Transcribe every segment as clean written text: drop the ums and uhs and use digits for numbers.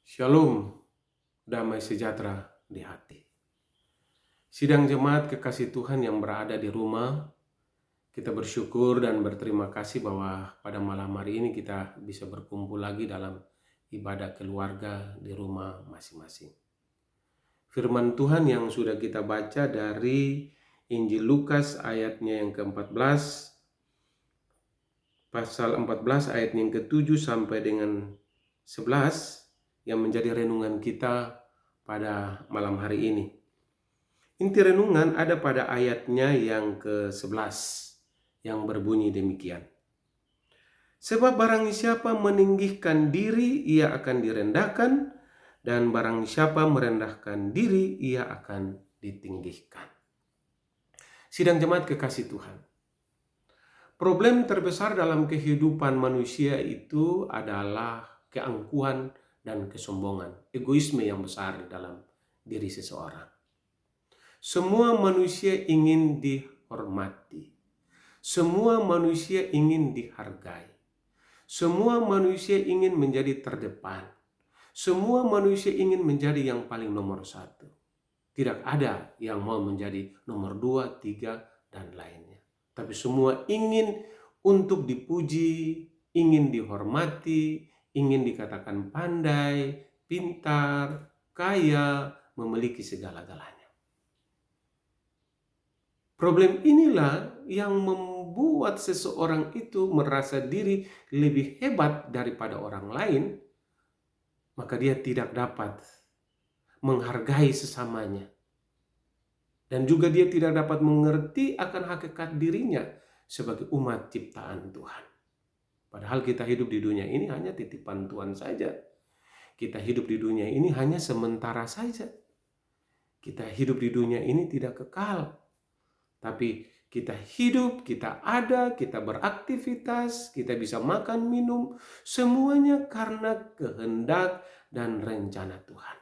Shalom, damai sejahtera di hati. Sidang jemaat kekasih Tuhan yang berada di rumah, kita bersyukur dan berterima kasih bahwa pada malam hari ini kita bisa berkumpul lagi dalam ibadah keluarga di rumah masing-masing. Firman Tuhan yang sudah kita baca dari Injil Lukas ayatnya yang ke-14, pasal 14 ayat yang ke-7 sampai dengan 11 yang menjadi renungan kita pada malam hari ini. Inti renungan ada pada ayatnya yang ke-11 yang berbunyi demikian. Sebab barang siapa meninggikan diri, ia akan direndahkan, dan barang siapa merendahkan diri, ia akan ditinggikan. Sidang jemaat kekasih Tuhan. Problem terbesar dalam kehidupan manusia itu adalah keangkuhan dan kesombongan, egoisme yang besar di dalam diri seseorang. Semua manusia ingin dihormati. Semua manusia ingin dihargai. Semua manusia ingin menjadi terdepan. Semua manusia ingin menjadi yang paling nomor satu. Tidak ada yang mau menjadi nomor 2, 3, dan lainnya. Tapi semua ingin untuk dipuji, ingin dihormati, ingin dikatakan pandai, pintar, kaya, memiliki segala-galanya. Problem inilah yang membuat seseorang itu merasa diri lebih hebat daripada orang lain, maka dia tidak dapat menghargai sesamanya. Dan juga dia tidak dapat mengerti akan hakikat dirinya sebagai umat ciptaan Tuhan. Padahal kita hidup di dunia ini hanya titipan Tuhan saja. Kita hidup di dunia ini hanya sementara saja. Kita hidup di dunia ini tidak kekal. Tapi kita hidup, kita ada, kita beraktivitas, kita bisa makan, minum, semuanya karena kehendak dan rencana Tuhan.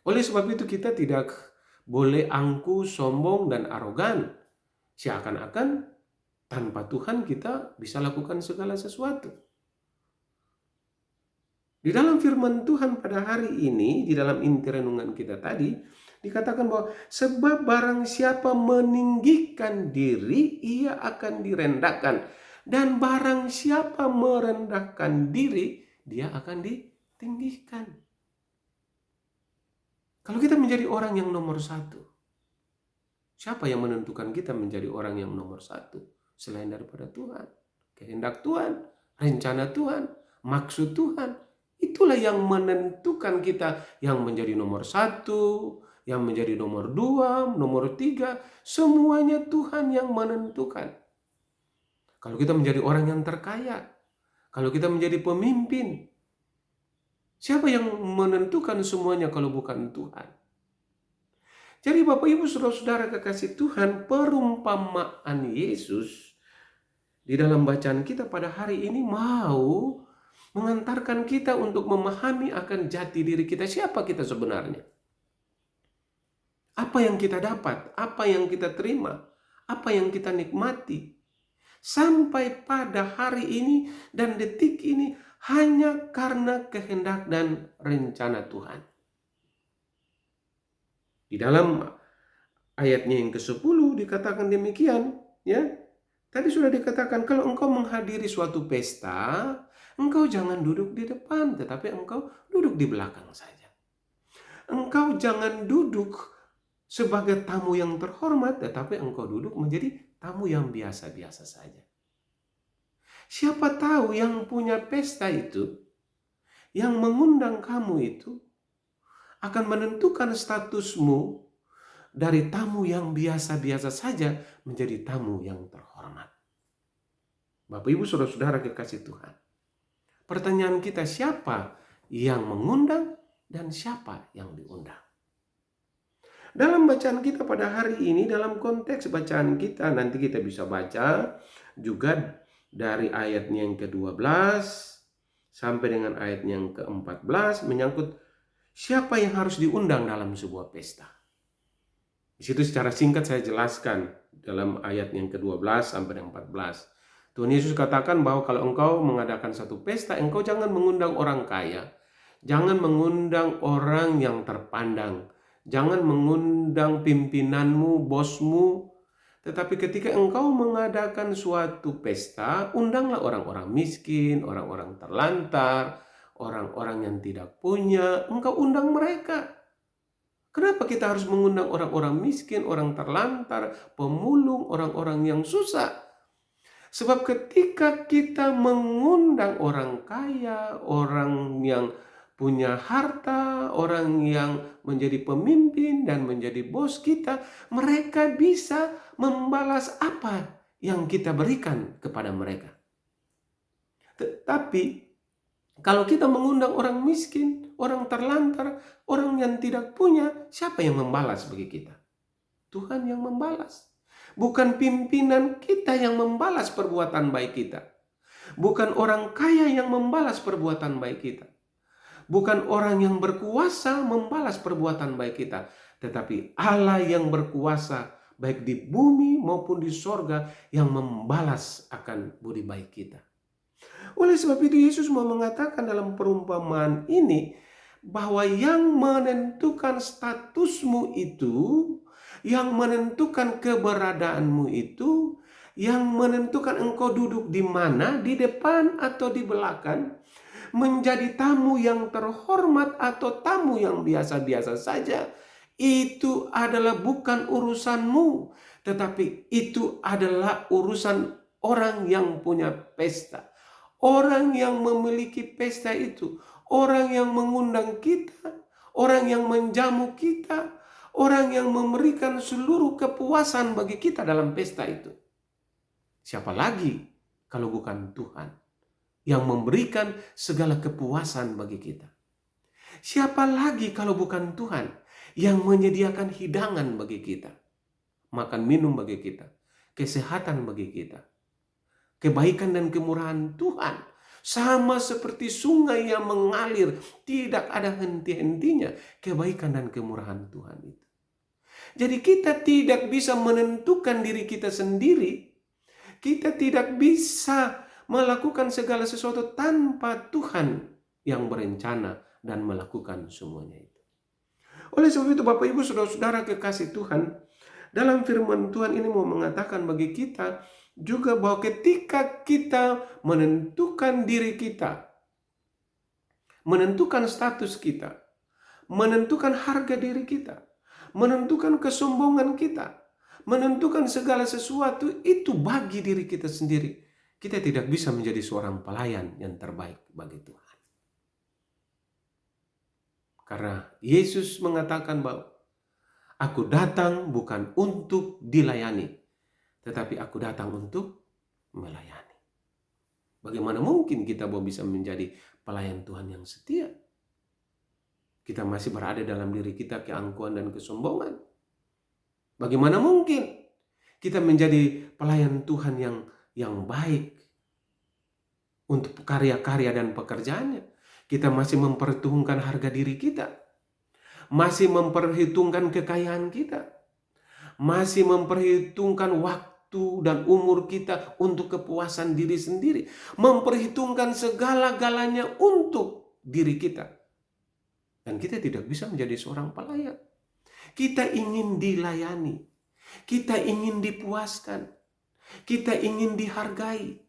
Oleh sebab itu kita tidak boleh angkuh, sombong, dan arogan. Seakan-akan tanpa Tuhan kita bisa lakukan segala sesuatu. Di dalam firman Tuhan pada hari ini, di dalam inti renungan kita tadi, dikatakan bahwa sebab barang siapa meninggikan diri, ia akan direndahkan. Dan barang siapa merendahkan diri, dia akan ditinggikan. Kalau kita menjadi orang yang nomor satu, siapa yang menentukan kita menjadi orang yang nomor satu? Selain daripada Tuhan. Kehendak Tuhan, rencana Tuhan, maksud Tuhan. Itulah yang menentukan kita yang menjadi nomor satu, yang menjadi nomor 2, nomor 3. Semuanya Tuhan yang menentukan. Kalau kita menjadi orang yang terkaya, kalau kita menjadi pemimpin, siapa yang menentukan semuanya kalau bukan Tuhan? Jadi Bapak Ibu Saudara-saudara kekasih Tuhan, perumpamaan Yesus di dalam bacaan kita pada hari ini mau mengantarkan kita untuk memahami akan jati diri kita, siapa kita sebenarnya. Apa yang kita dapat, apa yang kita terima, apa yang kita nikmati. Sampai pada hari ini dan detik ini hanya karena kehendak dan rencana Tuhan. Di dalam ayatnya yang ke-10 dikatakan demikian, ya. Tadi sudah dikatakan kalau engkau menghadiri suatu pesta, engkau jangan duduk di depan, tetapi engkau duduk di belakang saja. Engkau jangan duduk sebagai tamu yang terhormat, tetapi engkau duduk menjadi tamu yang biasa-biasa saja. Siapa tahu yang punya pesta itu, yang mengundang kamu itu, akan menentukan statusmu dari tamu yang biasa-biasa saja menjadi tamu yang terhormat. Bapak Ibu Saudara-saudara kekasih Tuhan. Pertanyaan kita, siapa yang mengundang dan siapa yang diundang? Dalam bacaan kita pada hari ini, dalam konteks bacaan kita, nanti kita bisa baca juga dari ayatnya yang ke-12 sampai dengan ayatnya yang ke-14 menyangkut siapa yang harus diundang dalam sebuah pesta. Di situ secara singkat saya jelaskan dalam ayat yang ke-12 sampai dengan 14. Tuhan Yesus katakan bahwa kalau engkau mengadakan satu pesta, engkau jangan mengundang orang kaya, Jangan mengundang orang yang terpandang. Jangan mengundang pimpinanmu, bosmu. Tetapi ketika engkau mengadakan suatu pesta, undanglah orang-orang miskin, orang-orang terlantar, orang-orang yang tidak punya. Engkau undang mereka. Kenapa kita harus mengundang orang-orang miskin, orang terlantar, pemulung, orang-orang yang susah? Sebab ketika kita mengundang orang kaya, orang yang punya harta, orang yang menjadi pemimpin dan menjadi bos kita, mereka bisa membalas apa yang kita berikan kepada mereka. Tetapi kalau kita mengundang orang miskin, orang terlantar, orang yang tidak punya, siapa yang membalas bagi kita? Tuhan yang membalas. Bukan pimpinan kita yang membalas perbuatan baik kita. Bukan orang kaya yang membalas perbuatan baik kita. Bukan orang yang berkuasa membalas perbuatan baik kita. Tetapi Allah yang berkuasa baik di bumi maupun di sorga yang membalas akan budi baik kita. Oleh sebab itu Yesus mau mengatakan dalam perumpamaan ini bahwa yang menentukan statusmu itu, yang menentukan keberadaanmu itu, yang menentukan engkau duduk di mana, di depan atau di belakang, menjadi tamu yang terhormat atau tamu yang biasa-biasa saja, itu adalah bukan urusanmu, tetapi itu adalah urusan orang yang punya pesta. Orang yang memiliki pesta itu, orang yang mengundang kita, orang yang menjamu kita, orang yang memberikan seluruh kepuasan bagi kita dalam pesta itu. Siapa lagi kalau bukan Tuhan yang memberikan segala kepuasan bagi kita? Siapa lagi kalau bukan Tuhan yang menyediakan hidangan bagi kita, makan minum bagi kita, kesehatan bagi kita? Kebaikan dan kemurahan Tuhan sama seperti sungai yang mengalir, tidak ada henti-hentinya. Kebaikan dan kemurahan Tuhan itu. Jadi kita tidak bisa menentukan diri kita sendiri. Kita tidak bisa melakukan segala sesuatu tanpa Tuhan yang berencana dan melakukan semuanya itu. Oleh sebab itu Bapak Ibu Saudara-saudara kekasih Tuhan, dalam firman Tuhan ini mau mengatakan bagi kita juga bahwa ketika kita menentukan diri kita, menentukan status kita, menentukan harga diri kita, menentukan kesombongan kita, menentukan segala sesuatu itu bagi diri kita sendiri, kita tidak bisa menjadi seorang pelayan yang terbaik bagi Tuhan. Karena Yesus mengatakan bahwa aku datang bukan untuk dilayani, tetapi aku datang untuk melayani. Bagaimana mungkin kita bisa menjadi pelayan Tuhan yang setia? Kita masih berada dalam diri kita keangkuhan dan kesombongan. Bagaimana mungkin kita menjadi pelayan Tuhan yang baik untuk karya-karya dan pekerjaannya? Kita masih memperhitungkan harga diri kita, masih memperhitungkan kekayaan kita, masih memperhitungkan waktu dan umur kita untuk kepuasan diri sendiri, memperhitungkan segala-galanya untuk diri kita. Dan kita tidak bisa menjadi seorang pelayan. Kita ingin dilayani, kita ingin dipuaskan, kita ingin dihargai,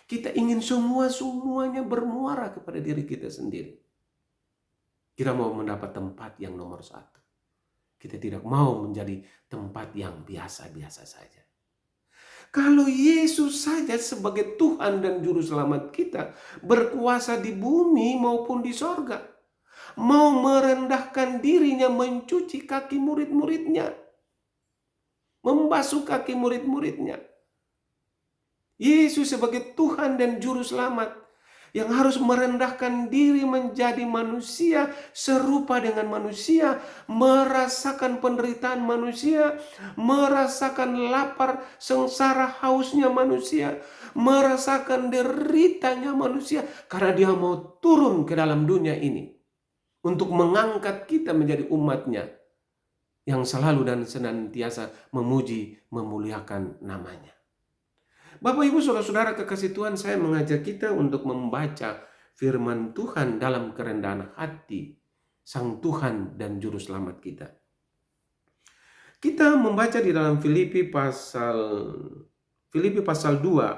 kita ingin semuanya bermuara kepada diri kita sendiri. Kita mau mendapat tempat yang nomor satu. Kita tidak mau menjadi tempat yang biasa-biasa saja. Kalau Yesus saja sebagai Tuhan dan Juru Selamat kita berkuasa di bumi maupun di sorga, mau merendahkan dirinya mencuci kaki murid-muridnya, membasuh kaki murid-muridnya. Yesus sebagai Tuhan dan Juru Selamat yang harus merendahkan diri menjadi manusia serupa dengan manusia, merasakan penderitaan manusia, merasakan lapar, sengsara, hausnya manusia, merasakan deritanya manusia, karena dia mau turun ke dalam dunia ini untuk mengangkat kita menjadi umatnya yang selalu dan senantiasa memuji, memuliakan namanya. Bapak Ibu Saudara-saudara kekasih Tuhan, saya mengajak kita untuk membaca firman Tuhan dalam kerendahan hati Sang Tuhan dan Juru Selamat kita. Kita membaca di dalam Filipi pasal 2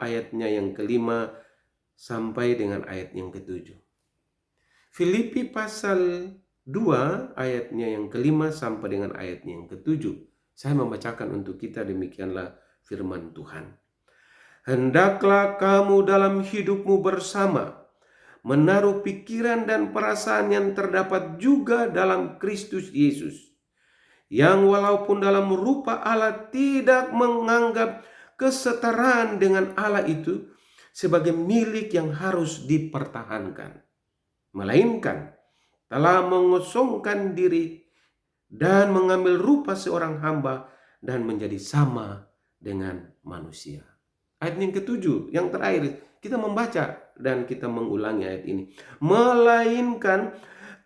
ayatnya yang kelima sampai dengan ayat yang ketujuh. Filipi pasal 2 ayatnya yang kelima sampai dengan ayatnya yang ketujuh. Saya membacakan untuk kita, demikianlah firman Tuhan. Hendaklah kamu dalam hidupmu bersama menaruh pikiran dan perasaan yang terdapat juga dalam Kristus Yesus, yang walaupun dalam rupa Allah tidak menganggap kesetaraan dengan Allah itu sebagai milik yang harus dipertahankan, melainkan telah mengosongkan diri dan mengambil rupa seorang hamba dan menjadi sama dengan manusia. Ayat yang ketujuh, yang terakhir, kita membaca dan kita mengulangi ayat ini. Melainkan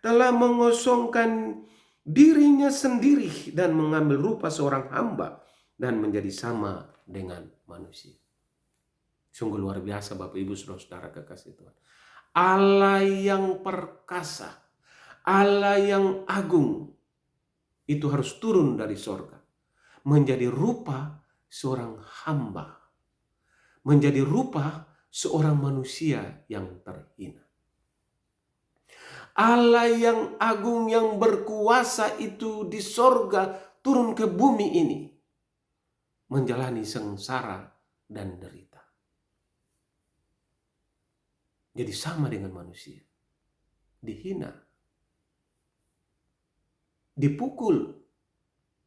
telah mengosongkan dirinya sendiri dan mengambil rupa seorang hamba dan menjadi sama dengan manusia. Sungguh luar biasa Bapak Ibu Saudara kekasih Tuhan. Allah yang perkasa, Allah yang agung, itu harus turun dari sorga, menjadi rupa seorang hamba, menjadi rupa seorang manusia yang terhina. Allah yang agung yang berkuasa itu di sorga turun ke bumi ini, menjalani sengsara dan derita. Jadi sama dengan manusia, dihina, dipukul,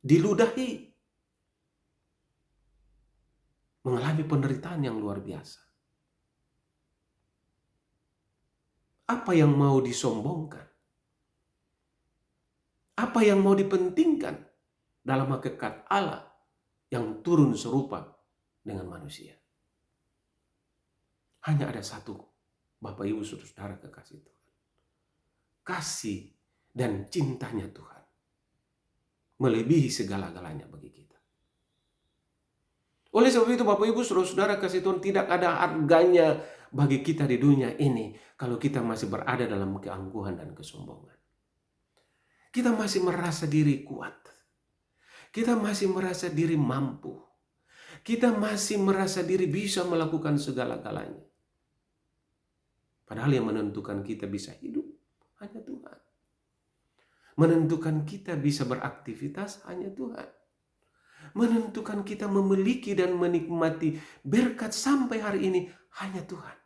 diludahi, mengalami penderitaan yang luar biasa. Apa yang mau disombongkan? Apa yang mau dipentingkan dalam hakikat Allah yang turun serupa dengan manusia? Hanya ada satu, Bapak Ibu Saudara kekasih Tuhan. Kasih dan cintanya Tuhan melebihi segala-galanya bagi kita. Oleh sebab itu Bapak Ibu Saudara kasih Tuhan, tidak ada harganya bagi kita di dunia ini kalau kita masih berada dalam keangkuhan dan kesombongan. Kita masih merasa diri kuat. Kita masih merasa diri mampu. Kita masih merasa diri bisa melakukan segala-galanya. Padahal yang menentukan kita bisa hidup hanya Tuhan. Menentukan kita bisa beraktivitas hanya Tuhan. Menentukan kita memiliki dan menikmati berkat sampai hari ini hanya Tuhan.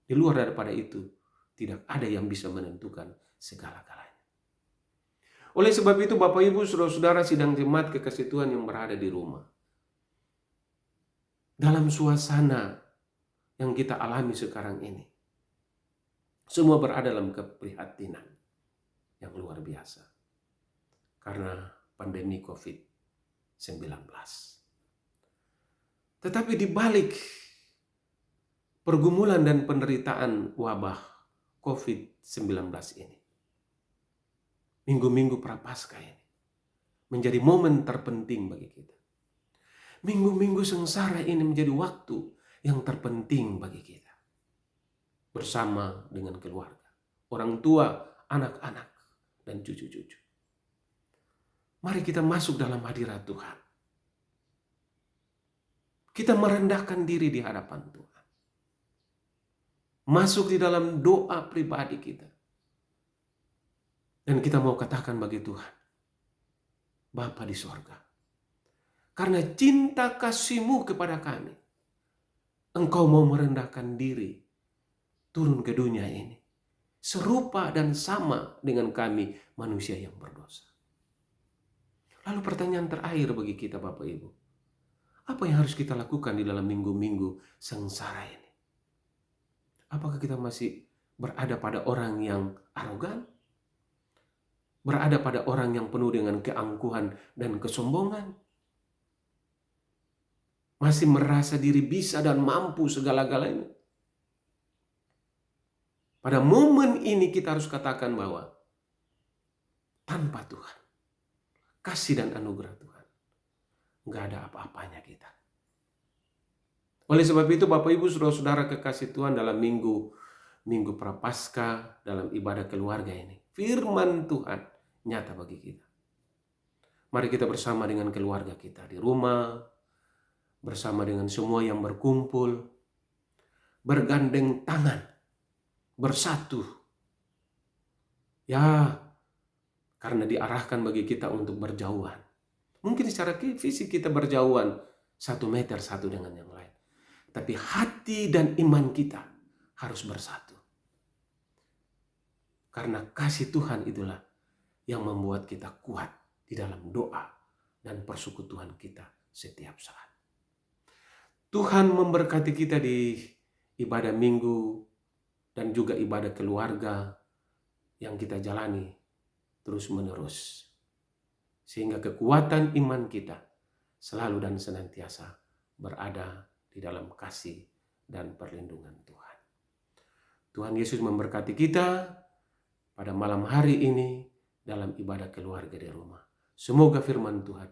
Di luar daripada itu, tidak ada yang bisa menentukan segala-galanya. Oleh sebab itu Bapak Ibu Saudara sidang jemaat kekasih Tuhan yang berada di rumah, dalam suasana yang kita alami sekarang ini, semua berada dalam keprihatinan yang luar biasa karena pandemi COVID-19. Tetapi di balik pergumulan dan penderitaan wabah COVID-19 ini, minggu-minggu Prapaskah ini menjadi momen terpenting bagi kita. Minggu-minggu sengsara ini menjadi waktu yang terpenting bagi kita. Bersama dengan keluarga, orang tua, anak-anak, dan cucu-cucu. Mari kita masuk dalam hadirat Tuhan. Kita merendahkan diri di hadapan Tuhan. Masuk di dalam doa pribadi kita. Dan kita mau katakan bagi Tuhan, Bapa di sorga, karena cinta kasih-Mu kepada kami, Engkau mau merendahkan diri, turun ke dunia ini, serupa dan sama dengan kami manusia yang berdosa. Lalu pertanyaan terakhir bagi kita Bapak Ibu, apa yang harus kita lakukan di dalam minggu-minggu sengsara ini? Apakah kita masih berada pada orang yang arogan? Berada pada orang yang penuh dengan keangkuhan dan kesombongan? Masih merasa diri bisa dan mampu segala-galanya? Pada momen ini kita harus katakan bahwa tanpa Tuhan, kasih dan anugerah Tuhan, nggak ada apa-apanya kita. Oleh sebab itu Bapak Ibu Saudara-saudara kekasih Tuhan, dalam minggu Minggu Prapaskah dalam ibadah keluarga ini. Firman Tuhan nyata bagi kita. Mari kita bersama dengan keluarga kita di rumah, bersama dengan semua yang berkumpul, bergandeng tangan, bersatu. Ya, karena diarahkan bagi kita untuk berjauhan. Mungkin secara fisik kita berjauhan 1 meter satu dengan yang lain. Tapi hati dan iman kita harus bersatu. Karena kasih Tuhan itulah yang membuat kita kuat di dalam doa dan persekutuan kita setiap saat. Tuhan memberkati kita di ibadah minggu dan juga ibadah keluarga yang kita jalani terus-menerus. Sehingga kekuatan iman kita selalu dan senantiasa berada di dalam kasih dan perlindungan Tuhan. Tuhan Yesus memberkati kita pada malam hari ini dalam ibadah keluarga di rumah. Semoga firman Tuhan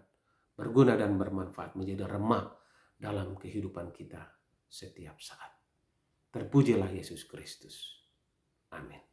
berguna dan bermanfaat, menjadi remah dalam kehidupan kita setiap saat. Terpujilah Yesus Kristus. Amin.